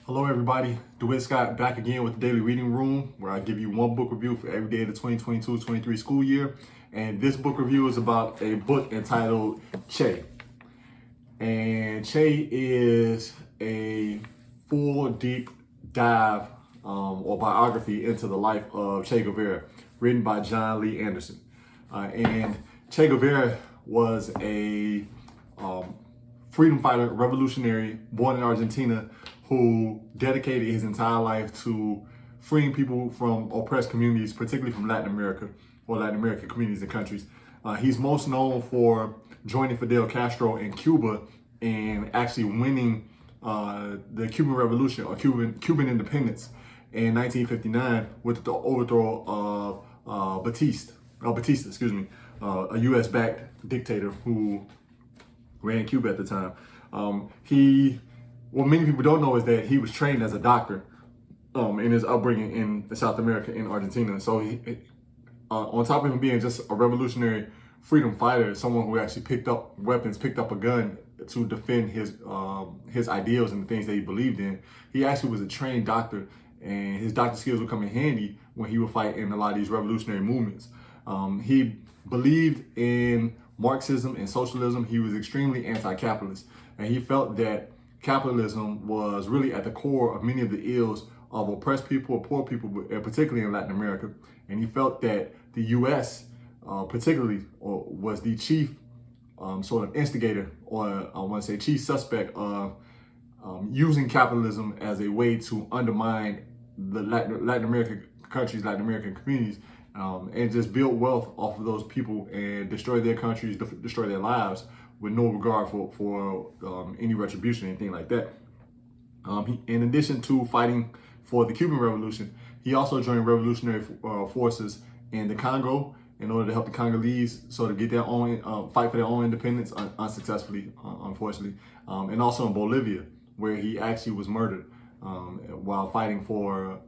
Hello everybody, DeWitt Scott back again with the Daily Reading Room, where I give you one book review for every day of the 2022-23 school year. And this book review is about a book entitled Che. And Che is a full deep dive or biography into the life of Che Guevara, written by John Lee Anderson. And Che Guevara was a freedom fighter, revolutionary, born in Argentina, who dedicated his entire life to freeing people from oppressed communities, particularly from Latin America or Latin American communities and countries. He's most known for joining Fidel Castro in Cuba and actually winning the Cuban Revolution or Cuban independence in 1959 with the overthrow of Batista, a U.S.-backed dictator who ran Cuba at the time. What many people don't know is that he was trained as a doctor in his upbringing in South America, in Argentina. So on top of him being just a revolutionary freedom fighter, someone who actually picked up weapons, picked up a gun to defend his ideals and the things that he believed in, he actually was a trained doctor, and his doctor skills would come in handy when he would fight in a lot of these revolutionary movements. He believed in Marxism and socialism. He was extremely anti-capitalist, and he felt that capitalism was really at the core of many of the ills of oppressed people or poor people, particularly in Latin America. And he felt that the U.S. particularly was the chief sort of instigator, or I want to say chief suspect of using capitalism as a way to undermine the Latin American countries, Latin American communities, and just build wealth off of those people and destroy their countries, destroy their lives, with no regard for any retribution, anything like that. In addition to fighting for the Cuban Revolution, he also joined revolutionary forces in the Congo in order to help the Congolese sort of get their own, fight for their own independence, unsuccessfully, unfortunately. And also in Bolivia, where he actually was murdered while fighting for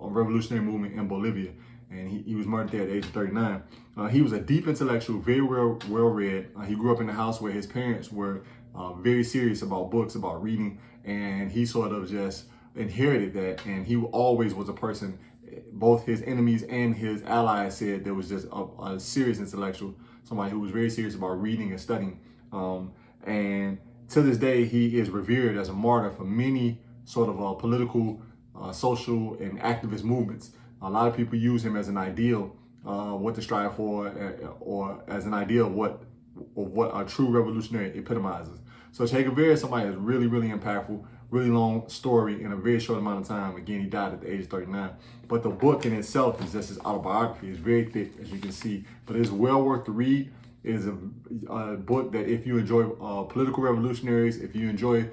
a revolutionary movement in Bolivia. And he was murdered there at the age of 39. He was a deep intellectual, very well-read. He grew up in a house where his parents were very serious about books, about reading, and he sort of just inherited that. And he always was a person, both his enemies and his allies said there was just a serious intellectual, somebody who was very serious about reading and studying. And to this day, he is revered as a martyr for many sort of political, social, and activist movements. A lot of people use him as an ideal, what to strive for, or as an ideal of what a true revolutionary epitomizes. So Che Guevara is somebody that's really, really impactful, really long story in a very short amount of time. Again, he died at the age of 39. But the book in itself is just his autobiography. It's very thick, as you can see, but it's well worth the read. It is a book that if you enjoy political revolutionaries, if you enjoy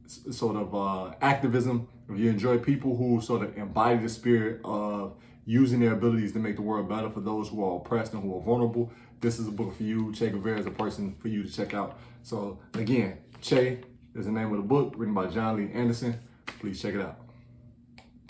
sort of activism, if you enjoy people who sort of embody the spirit of using their abilities to make the world better for those who are oppressed and who are vulnerable, this is a book for you. Che Guevara is a person for you to check out. So again, Che is the name of the book, written by John Lee Anderson. Please check it out.